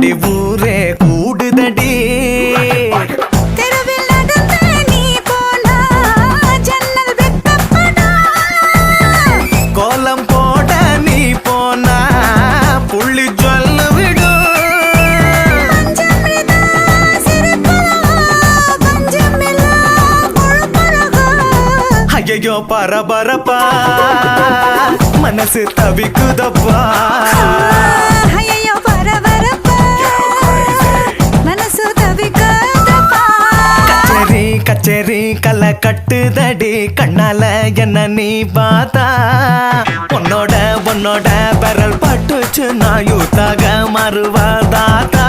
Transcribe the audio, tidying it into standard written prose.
கூடுதடி ஊரே கூடுதடி தெருவில் நடந்து நீ போனா ஜன்னல் வெட்டப்படா கோலம் போட நீ போனா புள்ளி சொல்லு விடும் பஞ்சமிதா சிரிப்பழகா பஞ்சமில்லா பொழுப்பழகா ஐயோ பரபரப்பா மனசு தவிக்குதப்பா ஐயோ பரபரப்பா மனசு தவிக்குதப்பா கச்சேரி கச்சேரி கலை கட்டுதடி கண்ணால என்ன நீ பார்த்தா உன்னோட விரல் பட்டுச்சு நான் யூத்தாக மாறுவாதாத்தா